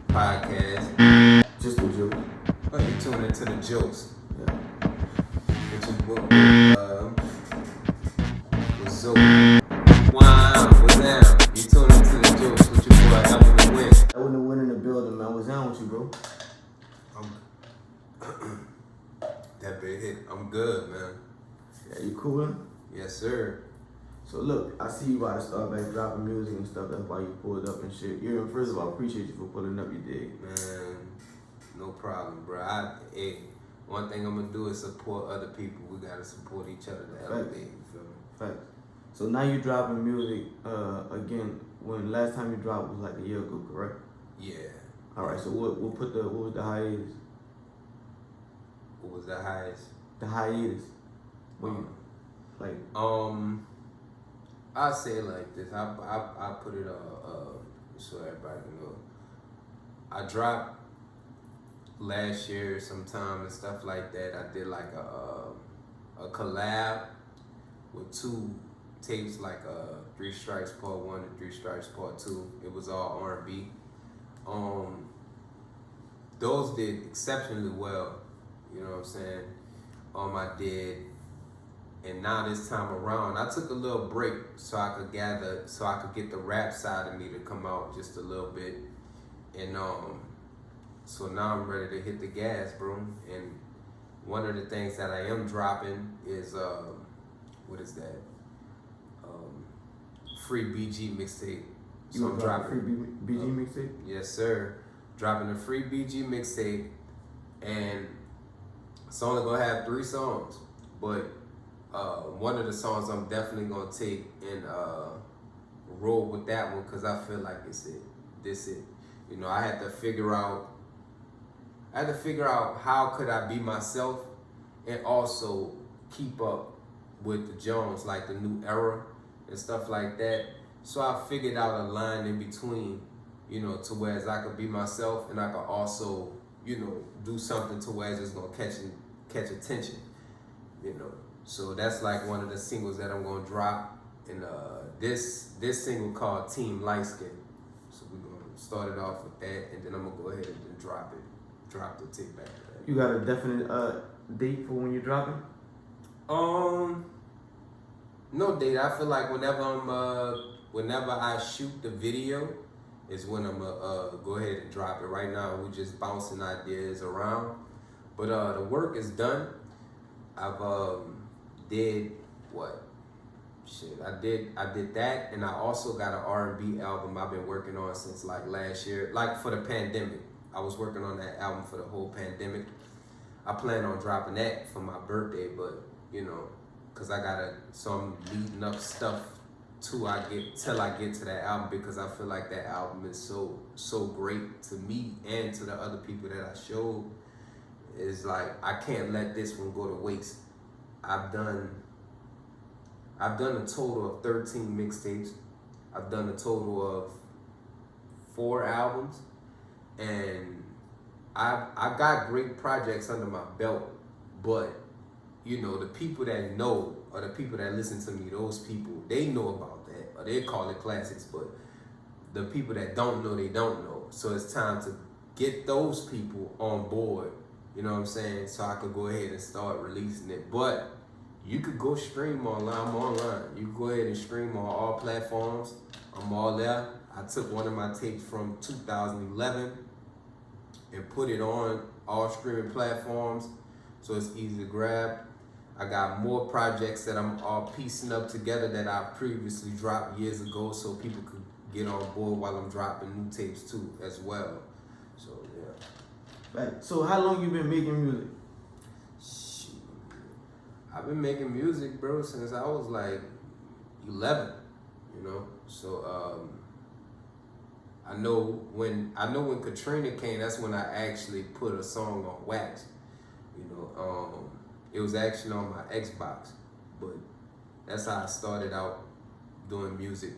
podcast. Just the joke. Oh, you tune into the jokes. Yeah. Which is what with Zoe. Wow, what's down? You tune into the jokes with your boy Nguy3n. I wouldn't win in the building, man. What's down with you, bro? That big hit. I'm good, man. Yeah, you coolin'? Yes, sir. So look, I see you about to start back dropping music and stuff. That's why you pulled up and shit. First of all, I appreciate you for pulling up. You dig? Man, no problem, bro. One thing I'm gonna do is support other people. We gotta support each other to elevate. You feel me? Facts. So now you dropping music again. When last time you dropped was like a year ago, correct? Yeah. All right. So what was the hiatus? What was the highest? The hiatus. When you, like. I say it like this. I put it so everybody can know. I dropped last year sometime and stuff like that. I did like a collab with 2 tapes, like 3 Strikes Part 1 and 3 Strikes Part 2. It was all R&B. Those did exceptionally well. You know what I'm saying? I did. And now this time around, I took a little break so I could get the rap side of me to come out just a little bit. And so now I'm ready to hit the gas, bro. And one of the things that I am dropping is what is that? Free BG mixtape. So I'm dropping free BG mixtape? Yes, sir. Dropping a free BG mixtape, and it's only gonna have 3 songs, but one of the songs I'm definitely gonna take and roll with that one because I feel like it's it. This it. You know, I had to figure out how could I be myself and also keep up with the Jones, like the new era and stuff like that. So I figured out a line in between, you know, to where as I could be myself and I could also, you know, do something to where it's gonna catch attention, you know. So that's like one of the singles that I'm gonna drop, and this single called Team Light Skin. So we're gonna start it off with that, and then I'm gonna go ahead and drop the tape back to that. You got a definite date for when you're dropping? No date. I feel like whenever I shoot the video is when I'm gonna go ahead and drop it. Right now we're just bouncing ideas around, but the work is done. I've did what? Shit, I did that, and I also got an R&B album I've been working on since like last year, like for the pandemic. I was working on that album for the whole pandemic. I plan on dropping that for my birthday, but you know, cause I'm leading up stuff till I get to that album, because I feel like that album is so great to me and to the other people that I showed. It's like I can't let this one go to waste. I've done a total of 13 mixtapes. I've done a total of 4 albums, and I got great projects under my belt. But you know, the people that know, or the people that listen to me, those people, they know about that, or they call it classics. But the people that don't know, they don't know. So it's time to get those people on board. You know what I'm saying? So I could go ahead and start releasing it. But you could go stream online. I'm online. You can go ahead and stream on all platforms. I'm all there. I took one of my tapes from 2011 and put it on all streaming platforms, so it's easy to grab. I got more projects that I'm all piecing up together that I previously dropped years ago, so people could get on board while I'm dropping new tapes too as well. So yeah. Right. So how long you been making music? Shit. I've been making music, bro, since I was like 11, you know. So I know when Katrina came, that's when I actually put a song on wax. You know, it was actually on my Xbox, but that's how I started out doing music.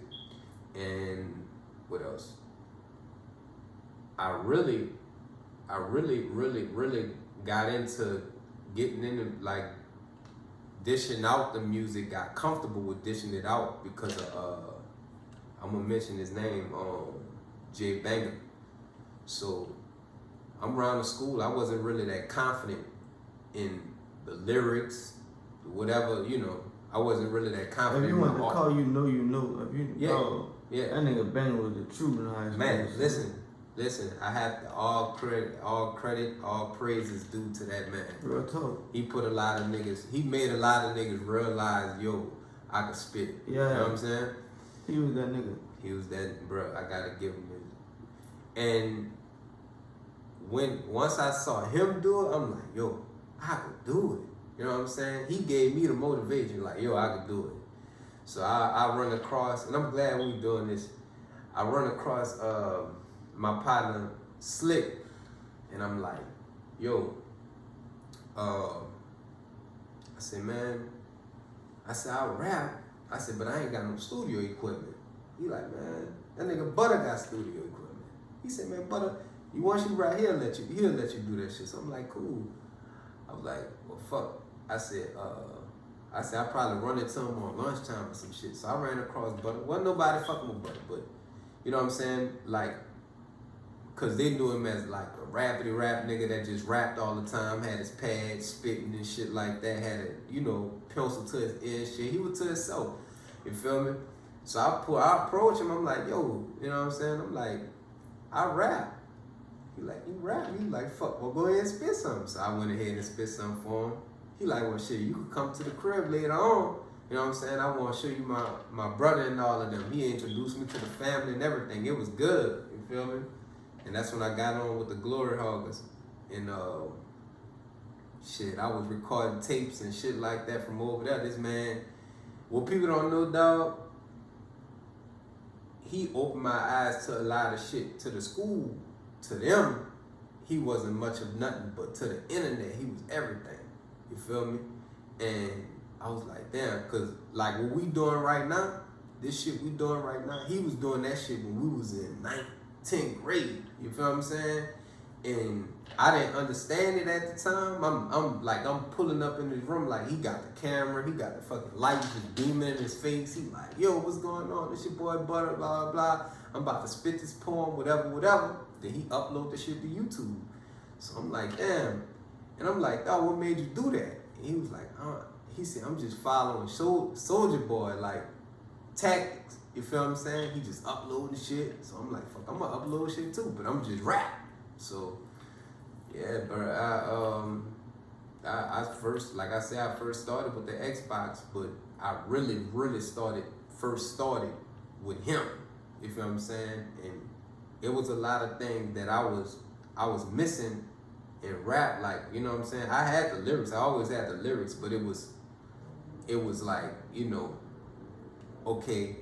And what else? I really got into getting into like dishing out the music, got comfortable with dishing it out because of, I'm gonna mention his name, Jay Banger. So I'm around the school. I wasn't really that confident in the lyrics, whatever, you know. I wasn't really that confident. If you want to call you know, you know. If you yeah. That nigga Ben was the truth in high school. Man, listen. I have to, all credit, all praise is due to that man. Real talk. He put a lot of niggas. He made a lot of niggas realize, yo, I can spit. Yeah. You know what I'm saying? He was that nigga. He was that, bro. I gotta give him this. And once I saw him do it, I'm like, yo, I could do it. You know what I'm saying? He gave me the motivation, like, yo, I could do it. So I run across, and I'm glad we doing this. I run across my partner Slick, and I'm like, yo, I said, man, I rap. I said, but I ain't got no studio equipment. He like, man, that nigga Butter got studio equipment. He said, man, Butter, you want you right here, he'll let you do that shit. So I'm like, cool. I was like, well, fuck. I said, I probably run into him on lunchtime or some shit. So I ran across Butter. Wasn't nobody fucking with Butter, but you know what I'm saying? Like, cause they knew him as like a rapidy rap nigga that just rapped all the time, had his pad spitting and shit like that, had a, you know, pencil to his ear and shit. He was to himself. You feel me? So I approach him, I'm like, yo, you know what I'm saying? I'm like, I rap. He like, you rap? He like, fuck, well, go ahead and spit something. So I went ahead and spit something for him. He like, well, shit, you could come to the crib later on. You know what I'm saying? I want to show you my brother and all of them. He introduced me to the family and everything. It was good. You feel me? And that's when I got on with the Glory Hoggers. And shit, I was recording tapes and shit like that from over there. This man, what people don't know, dog, he opened my eyes to a lot of shit. To the school, to them, he wasn't much of nothing. But to the internet, he was everything. You feel me? And I was like, damn, cause like what we doing right now, this shit we doing right now, he was doing that shit when we was in 9th, 10th grade. You feel what I'm saying? And I didn't understand it at the time. I'm pulling up in his room like he got the camera, he got the fucking lights just beaming in his face. He like, yo, what's going on? This your boy Butter, blah, blah, blah. I'm about to spit this poem, whatever. Then he upload the shit to YouTube. So I'm like, damn. And I'm like, oh, what made you do that? And he was like, he said, I'm just following Soulja Boy, like, tactics. You feel what I'm saying? He just uploading shit. So I'm like, fuck, I'm gonna upload shit too, but I'm just rap. So, yeah, bro, I first, like I said, I first started with the Xbox, but I really first started with him. You feel what I'm saying? And it was a lot of things that I was missing in rap, like, you know what I'm saying? I had the lyrics, I always had the lyrics, but it was like, you know, okay,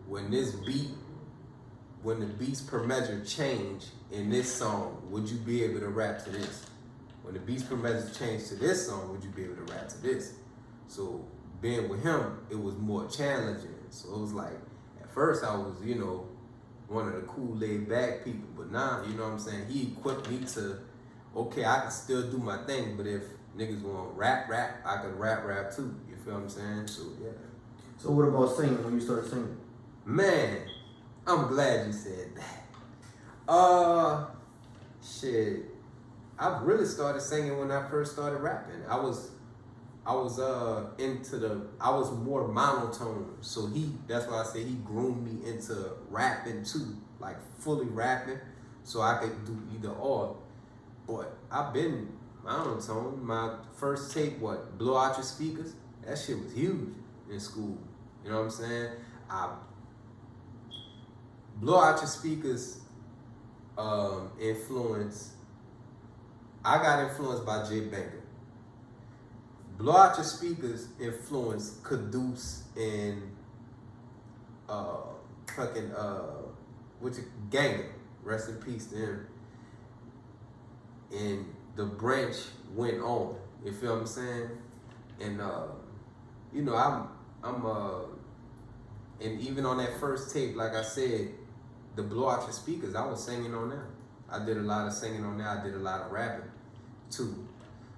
when the beats per measure change in this song, would you be able to rap to this? When the beats per measure change to this song, would you be able to rap to this? So being with him, it was more challenging. So it was like, at first I was, you know, one of the cool laid back people, but now, you know what I'm saying? He equipped me to, okay, I can still do my thing, but if niggas want rap, I can rap too. You feel what I'm saying? So yeah. So what about singing when you started singing? Man, I'm glad you said that. Shit. I really started singing when I first started rapping. I was more monotone. So that's why I say he groomed me into rapping too, like fully rapping, so I could do either or. But I've been monotone. My first tape, Blow Out Your Speakers, that shit was huge in school. You know what I'm saying? Blow Out Your Speakers influence. I got influenced by Jay Banker. Blow Out Your Speakers influence Caduce and Ganger. Rest in peace to him. And the branch went on. You feel what I'm saying? And you know, and even on that first tape, like I said, the Blow Out Your Speakers, I was singing on there. I did a lot of singing on there. I did a lot of rapping too.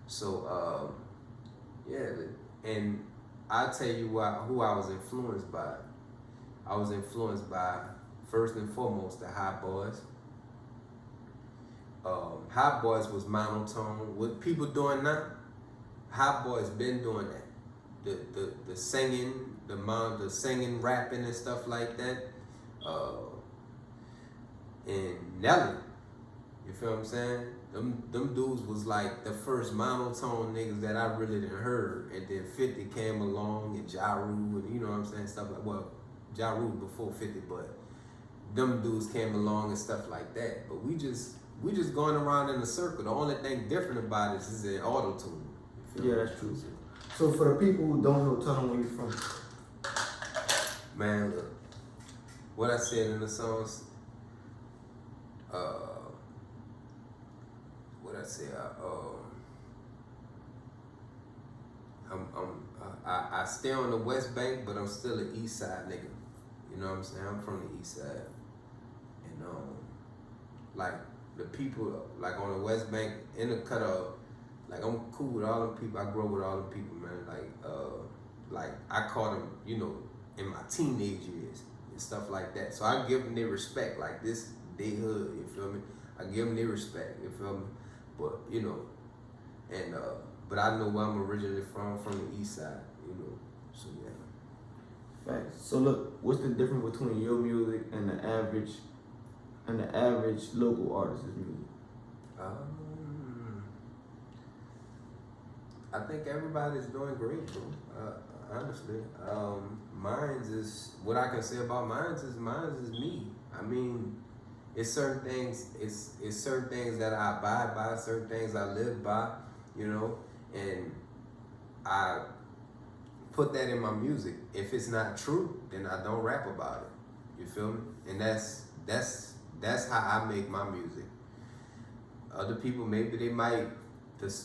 So yeah, and I'll tell you who I was influenced by. I was influenced by, first and foremost, the Hot Boys. Hot Boys was monotone. What people doing now? Hot Boys been doing that. The singing, the singing, rapping and stuff like that. And Nelly, you feel what I'm saying? Them dudes was like the first monotone niggas that I really didn't heard. And then 50 came along and Ja Rule and you know what I'm saying, stuff like, well, Ja Rule before 50, but them dudes came along and stuff like that. But we just going around in a circle. The only thing different about it is the auto-tune. Yeah, that's true. So for the people who don't know, tell them where you from. Man, look, what I said in the songs, what I said, I stay on the West Bank, but I'm still an East Side nigga. You know what I'm saying? I'm from the East Side, and like the people, like on the West Bank, in the cut off, like I'm cool with all them people. I grew up with all them people, man. Like I caught them, you know, in my teenage years and stuff like that. So I give them their respect, like this they hood. You feel me? I give them their respect. You feel me? But you know, and but I know where I'm originally from the East Side. You know, so yeah. Facts. So look, what's the difference between your music and the average local artist's music? I think everybody's doing great, bro. Honestly, mine's is what I can say about mine's is me. I mean, it's certain things. It's certain things that I abide by, certain things I live by, you know, and I put that in my music. If it's not true, then I don't rap about it. You feel me? And that's how I make my music. Other people, maybe they might,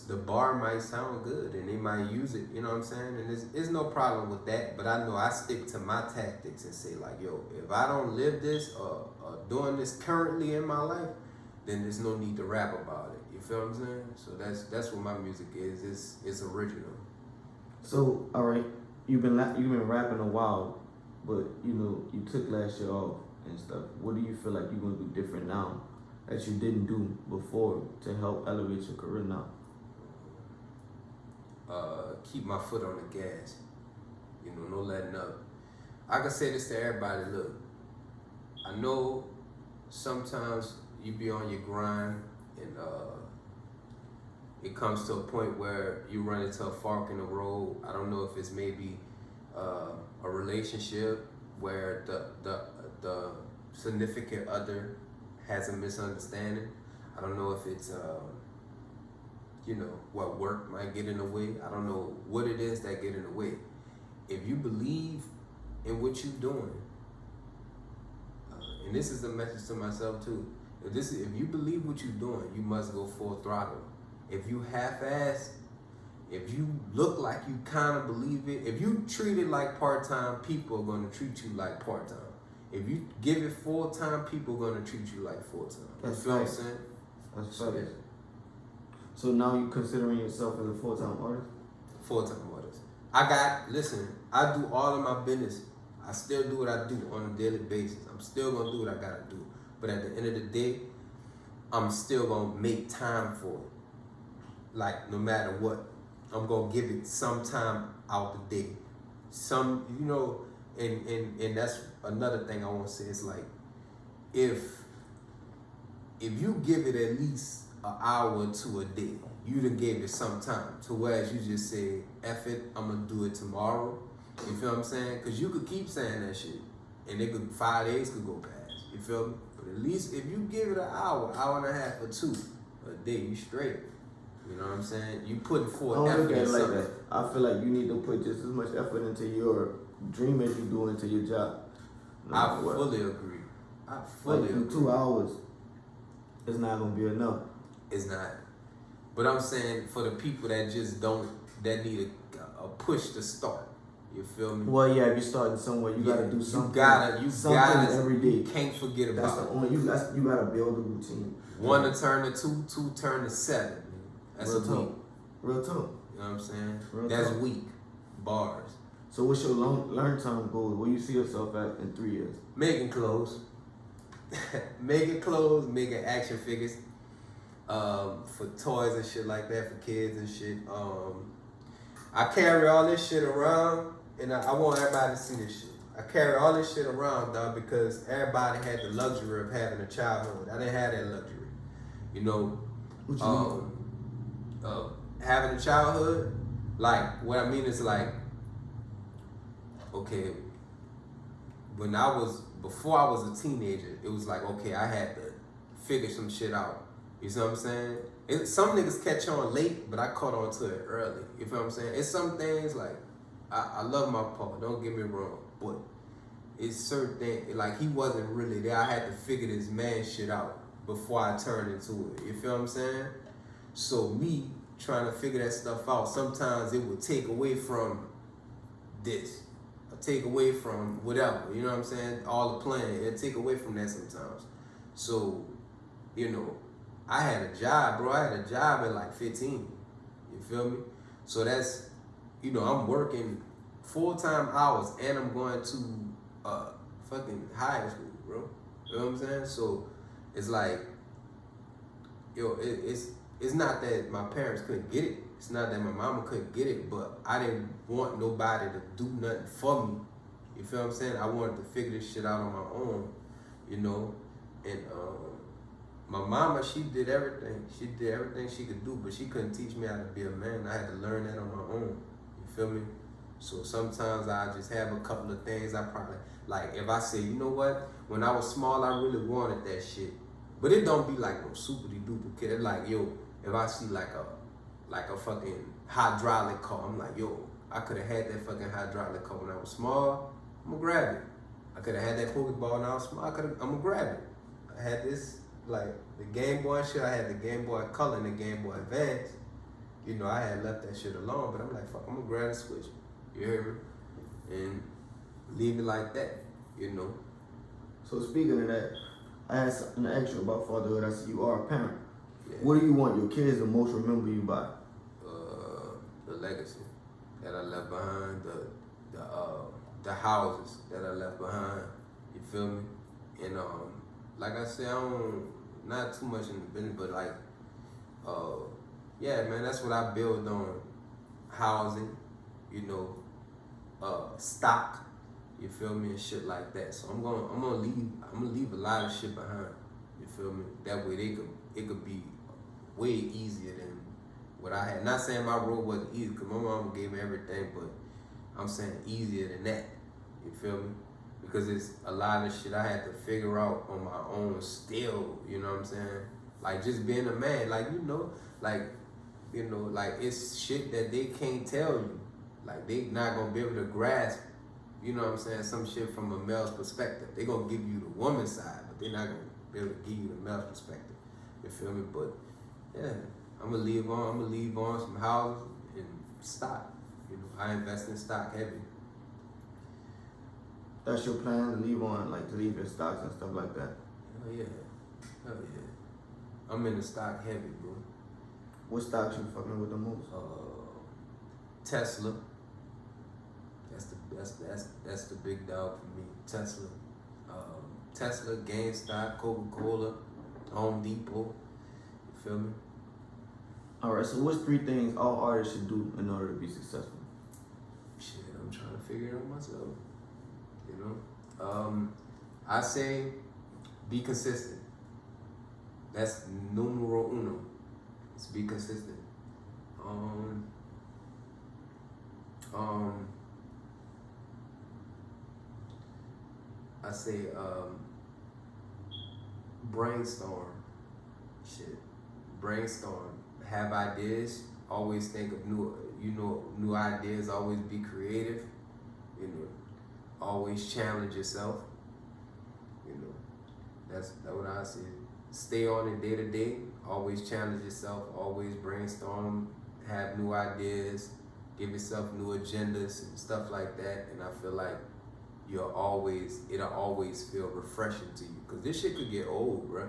the bar might sound good and they might use it, you know what I'm saying? And there's no problem with that, but I know I stick to my tactics and say like, yo, if I don't live this or doing this currently in my life, then there's no need to rap about it. You feel what I'm saying? So that's what my music is. It's original. So, all right, you've been rapping a while, but you know, you took last year off and stuff. What do you feel like you're gonna do different now that you didn't do before to help elevate your career now? Keep my foot on the gas. You know, no letting up. I can say this to everybody, look, I know sometimes you be on your grind and it comes to a point where you run into a fork in the road. I don't know if it's maybe a relationship where the significant other has a misunderstanding. I don't know if it's you know, what work might get in the way. I don't know what it is that get in the way. If you believe in what you're doing, and this is a message to myself too. If you believe what you're doing, you must go full throttle. If you half-ass, if you look like you kind of believe it, if you treat it like part-time, people are going to treat you like part-time. If you give it full-time, people are going to treat you like full-time. You feel what I'm saying? That's right. So now you considering yourself as a full-time artist? Full-time artist. Listen, I do all of my business. I still do what I do on a daily basis. I'm still going to do what I got to do. But at the end of the day, I'm still going to make time for it. Like, no matter what, I'm going to give it some time out the day. Some, you know, and that's another thing I want to say. It's like, if you give it at least an hour to a day, you done gave it some time. To whereas you just say, F it, I'm going to do it tomorrow. You feel what I'm saying? Because you could keep saying that shit, and 5 days could go past. You feel me? But at least if you give it an hour and a half or 2 a day, you straight. You know what I'm saying? You putting forth effort in something. Like that. I feel like you need to put just as much effort into your dream as you do into your job. I fully agree. I fully agree. 2 hours is not going to be enough. It's not. But I'm saying for the people that just that need a push to start. You feel me? Well, yeah, if you're starting somewhere, you gotta do something. You gotta every day. You can't forget about it. You gotta build a routine. 1 to turn to 2, 2 turn to 7. That's Real a talk. week. Real talk. You know what I'm saying? Real That's talk. weak. Bars. So what's your learn time goal? Where you see yourself at in 3 years? Making clothes. Making clothes, making action figures. for toys and shit like that for kids and shit. I carry all this shit around, and I want everybody to see this shit. I carry all this shit around, dog, because everybody had the luxury of having a childhood. I didn't have that luxury, you know. What you mean? Having a childhood, like what I mean is like, okay, before I was a teenager, it was like, okay, I had to figure some shit out. You see what I'm saying? Some niggas catch on late, but I caught on to it early. You feel what I'm saying? It's some things like, I love my pa, don't get me wrong, but it's certain things, like he wasn't really there. I had to figure this man shit out before I turned into it. You feel what I'm saying? So me trying to figure that stuff out, sometimes it would take away from this. Take away from whatever, you know what I'm saying? All the planning, it take away from that sometimes. So, you know, I had a job, bro. I had a job at like 15. You feel me? So that's, you know, I'm working full-time hours and I'm going to fucking high school, bro. You know what I'm saying? So it's like, yo, it's not that my parents couldn't get it. It's not that my mama couldn't get it, but I didn't want nobody to do nothing for me. You feel what I'm saying? I wanted to figure this shit out on my own, you know? And my mama, she did everything. She did everything she could do, but she couldn't teach me how to be a man. I had to learn that on my own. You feel me? So sometimes I just have a couple of things I probably, like if I say, you know what? When I was small, I really wanted that shit. But it don't be like no super-duper kid. It's like, yo, if I see like a fucking hydraulic car, I'm like, yo, I could have had that fucking hydraulic car when I was small. I'm gonna grab it. I could have had that Pokeball when I was small. I'm gonna grab it. I had this, like the Game Boy shit. I had the Game Boy Color and the Game Boy Advance. You know, I had left that shit alone, but I'm like, fuck, I'm gonna grab the Switch. You hear me? And leave it like that. You know. So speaking of that, I asked an extra about fatherhood. I said you are a parent. Yeah. What do you want your kids to most remember you by? The legacy that I left behind, the houses that I left behind. You feel me? And like I said, not too much in the business, but like, yeah, man, that's what I build on. Housing, you know, stock. You feel me, and shit like that. So I'm gonna leave a lot of shit behind. You feel me? That way it could be way easier than what I had. Not saying my road wasn't easy, because my mama gave me everything, but I'm saying easier than that. You feel me? Because it's a lot of shit I had to figure out on my own still, you know what I'm saying? Like just being a man, like, like it's shit that they can't tell you. Like they not gonna be able to grasp, you know what I'm saying, some shit from a male's perspective. They gonna give you the woman's side, but they're not gonna be able to give you the male's perspective. You feel me? But yeah, I'm gonna leave on some houses and stock. You know, I invest in stock heavy. That's your plan, to leave on, like to leave your stocks and stuff like that? Hell yeah. I'm in the stock heavy, bro. What stocks you fucking with the most? Tesla. That's the big dog for me. Tesla. Tesla, GameStop, Coca-Cola, Home Depot. You feel me? Alright, so what's 3 things all artists should do in order to be successful? Shit, I'm trying to figure it out myself. You know? I say be consistent. That's numero uno. It's be consistent. I say brainstorm. Shit. Brainstorm. Have ideas. Always think of new ideas. Always be creative. You know. Always challenge yourself. You know. That's what I say. Stay on it day to day. Always challenge yourself. Always brainstorm. Have new ideas. Give yourself new agendas and stuff like that. And I feel like it'll always feel refreshing to you. Cause this shit could get old, bro.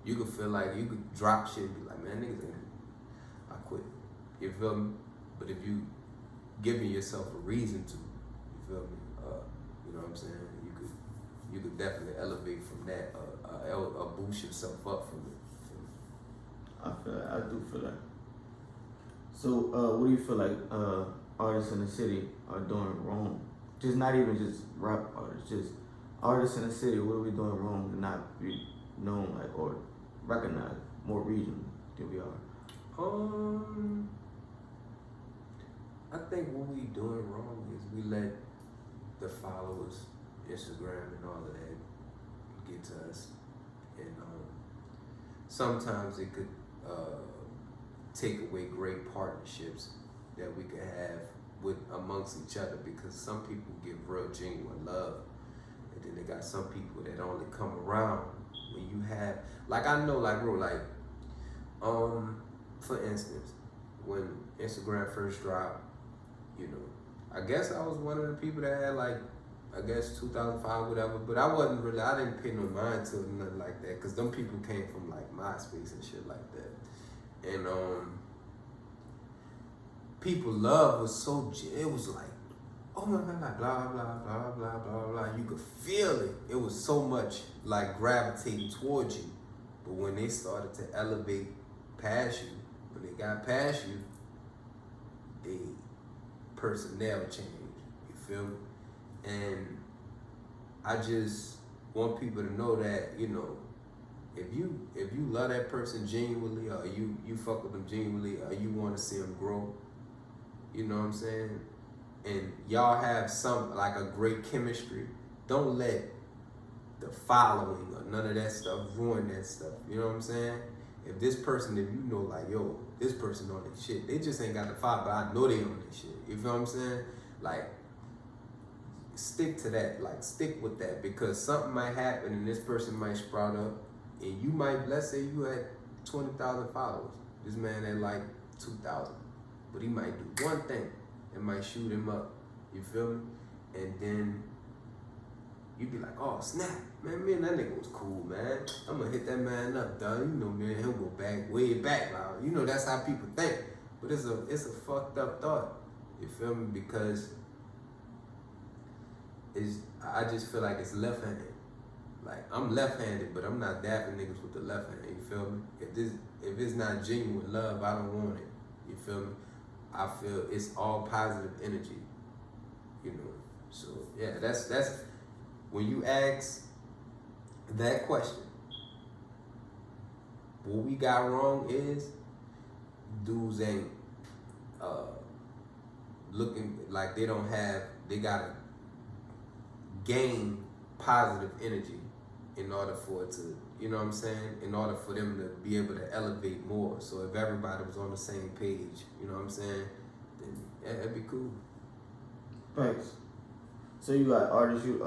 You could feel like you could drop shit and be like, man, niggas ain't. I quit. You feel me? But if you giving yourself a reason to, you feel me? You know what I'm saying? You could definitely elevate from that, or boost yourself up from it. I do feel that. So, what do you feel like artists in the city are doing wrong? Just not even just rap artists, just artists in the city. What are we doing wrong to not be known like or recognized more regional than we are? I think what we doing wrong is we let the followers, Instagram and all of that get to us, and sometimes it could take away great partnerships that we could have with amongst each other, because some people give real genuine love, and then they got some people that only come around when you have, like, I know, like, bro, like, for instance, when Instagram first dropped, you know, I guess I was one of the people that had, like, I guess 2005, whatever, but I didn't pay no mind to it, nothing like that, because them people came from, like, MySpace and shit like that. And, people love was so, it was like, oh my God, blah, blah, blah, blah, blah, blah. You could feel it. It was so much, like, gravitating towards you. But when they started to elevate past you, when they got past you, they personnel changed. You feel me? And I just want people to know that, you know, if you love that person genuinely, or you fuck with them genuinely, or you want to see them grow, you know what I'm saying? And y'all have some, like, a great chemistry, don't let the following or none of that stuff ruin that stuff. You know what I'm saying? If this person, if you know, like, yo, this person on that shit, they just ain't got the follow, but I know they on that shit. You feel what I'm saying? Like, stick to that. Like, stick with that, because something might happen and this person might sprout up, and you might, let's say you had 20,000 followers. This man had like 2,000, but he might do one thing that might shoot him up. You feel me? And then you be like, oh snap, man, me and that nigga was cool, man. I'm gonna hit that man up, dog. You know, me and him go back, way back, now. You know, that's how people think. But it's a fucked up thought. You feel me? Because I just feel like it's left-handed. Like, I'm left-handed, but I'm not dapping niggas with the left hand. You feel me? If it's not genuine love, I don't want it. You feel me? I feel it's all positive energy. You know. So yeah, that's when you ask that question. What we got wrong is dudes ain't looking like they gotta gain positive energy in order for it to, you know what I'm saying? In order for them to be able to elevate more. So if everybody was on the same page, you know what I'm saying? Then yeah, that'd be cool. Thanks. So you got artists you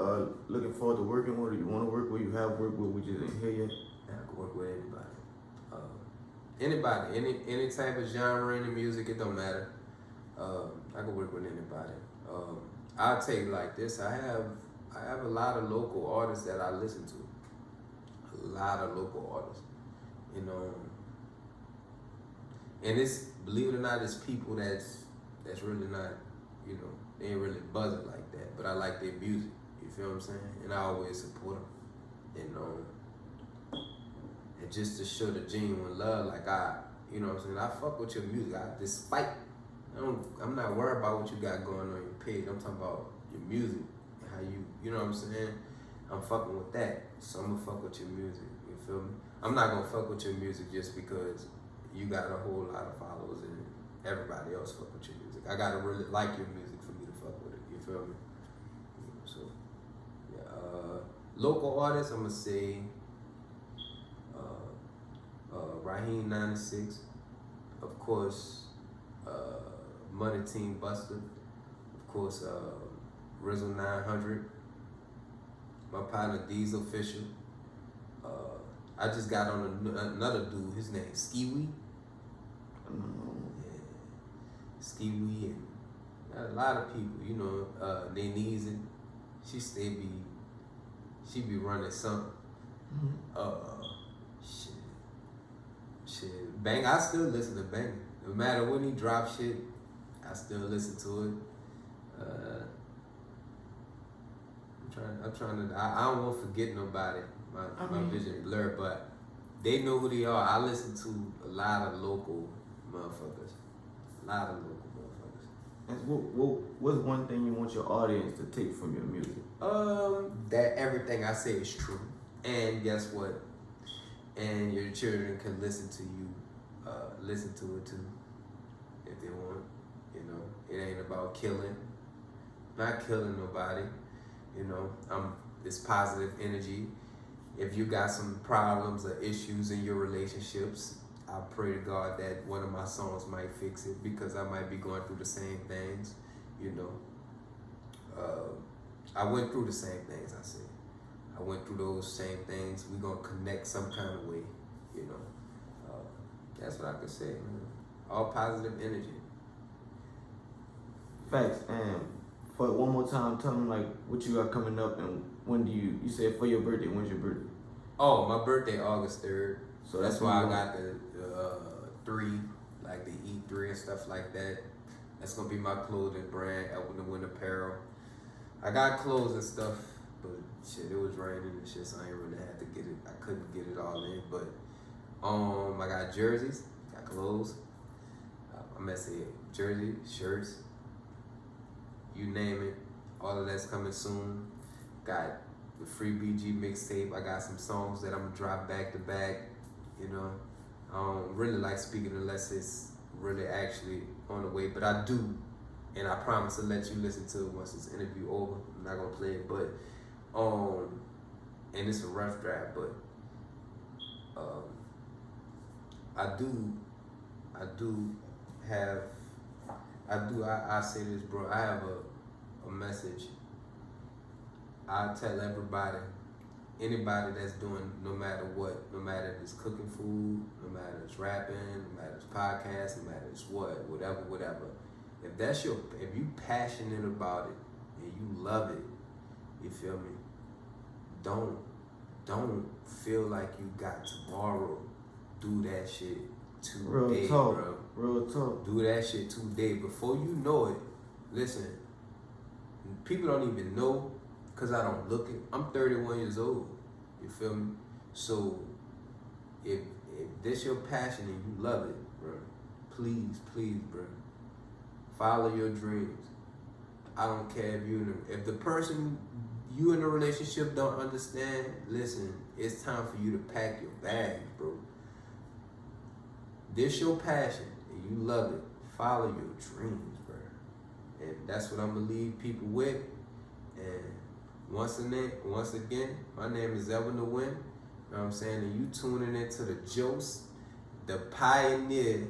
looking forward to working with, or you want to work with, you have worked with, we just didn't hear yet? Yeah, I can work with anybody. Any type of genre in the music, it don't matter. I can work with anybody. I'll tell you like this, I have a lot of local artists that I listen to. A lot of local artists. You know. And it's, believe it or not, it's people that's really not, you know, they ain't really buzzing like that. But I like their music. You feel what I'm saying? And I always support them. And just to show the genuine love, like you know what I'm saying? I fuck with your music. I'm not worried about what you got going on your page. I'm talking about your music and how you know what I'm saying? I'm fucking with that. So I'm gonna fuck with your music. You feel me? I'm not gonna fuck with your music just because you got a whole lot of followers and everybody else fuck with your music. I gotta really like your music for me to fuck with it. You feel me? So yeah, local artists, I'm gonna say Raheem 96, of course, Money Team Buster, of course, Rizzle 900, my partner Diesel Fisher. I just got on another dude, his name is Nguy3n. Yeah. Nguy3n, and got a lot of people, you know, Nguy3n, she be running something. Shit, Bang, I still listen to Bang. No matter when he drop shit, I still listen to it. I don't want to forget nobody. My vision blurred, but they know who they are. I listen to a lot of local motherfuckers. A lot of local motherfuckers. And what's one thing you want your audience to take from your music? That everything I say is true. And guess what? And your children can listen to you, listen to it too, if they want. You know, it ain't about killing. Not killing nobody. You know, it's positive energy. If you got some problems or issues in your relationships, I pray to God that one of my songs might fix it, because I might be going through the same things. You know, I went through the same things. I said, I went through those same things. We gonna connect some kind of way. You know, that's what I could say. Man. All positive energy. Facts. And for one more time, tell them like what you got coming up, and when do you said for your birthday? When's your birthday? Oh, my birthday August 3rd. So That's why I got the 3, like the E3 and stuff like that. That's gonna be my clothing brand, Nguy3n Apparel. I got clothes and stuff, but shit, it was raining and shit, so I ain't really had to get it. I couldn't get it all in, but I got jerseys, got clothes. I'm gonna say jersey, shirts, you name it. All of that's coming soon. Got the free BG mixtape. I got some songs that I'm gonna drop back to back. You know, I don't really like speaking unless it's really actually on the way, but I do, and I promise to let you listen to it once this interview over. I'm not gonna play it, but and it's a rough draft, but I say this, bro. I have a message. I tell everybody, anybody that's doing no matter what, no matter if it's cooking food, no matter if it's rapping, no matter if it's podcast, no matter if it's whatever. If you passionate about it and you love it, you feel me? Don't feel like you got tomorrow. Do that shit today, bro. Real talk. Do that shit today. Before you know it, listen, people don't even know, because I don't look it. I'm 31 years old. You feel me? So if this your passion and you love it, bro, please, bro, follow your dreams. I don't care if the person you in a relationship don't understand, listen, it's time for you to pack your bags, bro. This your passion and you love it. Follow your dreams, bro. And that's what I'm gonna leave people with. And once again, my name is Nguy3n. You know what I'm saying? And you tuning into the Jose, the pioneer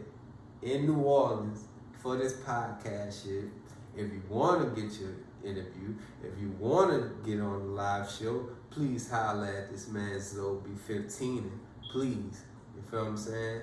in New Orleans for this podcast shit. If you want to get your interview, if you want to get on the live show, please holler at this man Zoe B15. Please. You feel what I'm saying?